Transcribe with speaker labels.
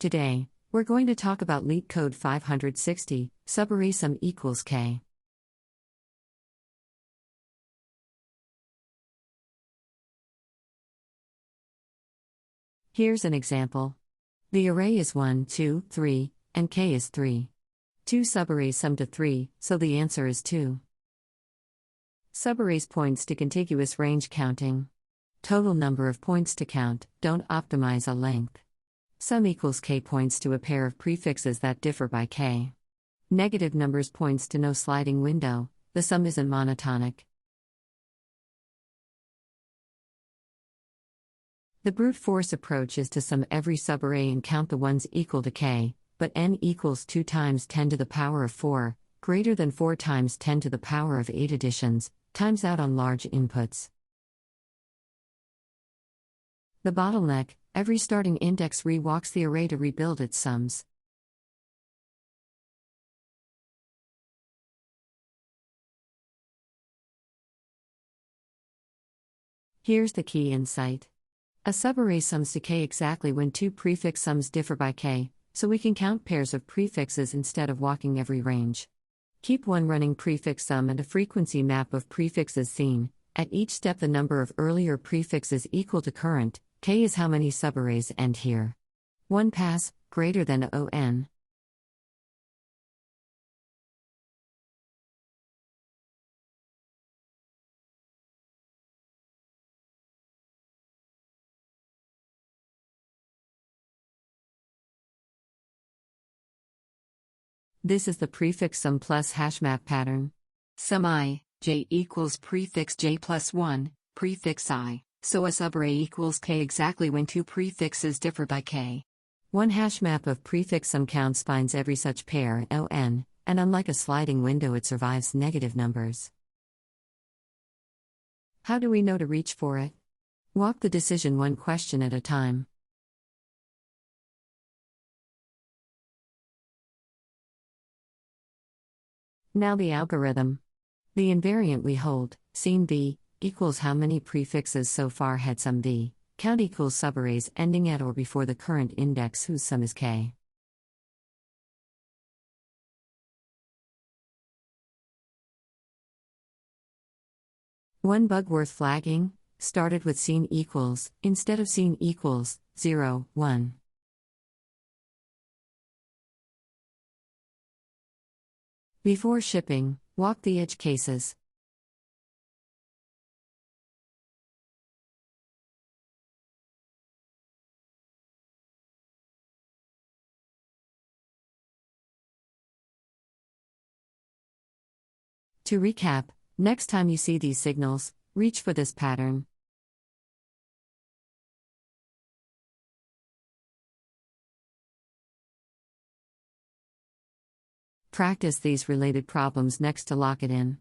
Speaker 1: Today, we're going to talk about LeetCode 560, Subarray Sum Equals K. Here's an example. The array is 1, 2, 3, and K is 3. Two subarrays sum to 3, so the answer is 2. Subarrays points to contiguous range counting. Total number of points to count, don't optimize a length. Sum equals K points to a pair of prefixes that differ by K. Negative numbers points to no sliding window, the sum isn't monotonic. The brute force approach is to sum every subarray and count the ones equal to K, but n equals 2 times 10 to the power of 4, greater than 4 times 10 to the power of 8 additions, times out on large inputs. The bottleneck, every starting index re-walks the array to rebuild its sums. Here's the key insight. A subarray sums to K exactly when two prefix sums differ by K, so we can count pairs of prefixes instead of walking every range. Keep one running prefix sum and a frequency map of prefixes seen. At each step the number of earlier prefixes equal to current, K is how many subarrays end here. One pass, greater than ON. This is the prefix sum plus hashmap pattern. Sum I, J equals prefix J plus 1, prefix I, so a subarray equals K exactly when two prefixes differ by K. One hashmap of prefix sum counts finds every such pair ON, and unlike a sliding window it survives negative numbers. How do we know to reach for it? Walk the decision one question at a time. Now the algorithm. The invariant we hold, seen B, equals how many prefixes so far had sum B, count equals subarrays ending at or before the current index whose sum is K. One bug worth flagging, started with seen equals, instead of seen equals, 0, 1. Before shipping, walk the edge cases. To recap, next time you see these signals, reach for this pattern. Practice these related problems next to lock it in.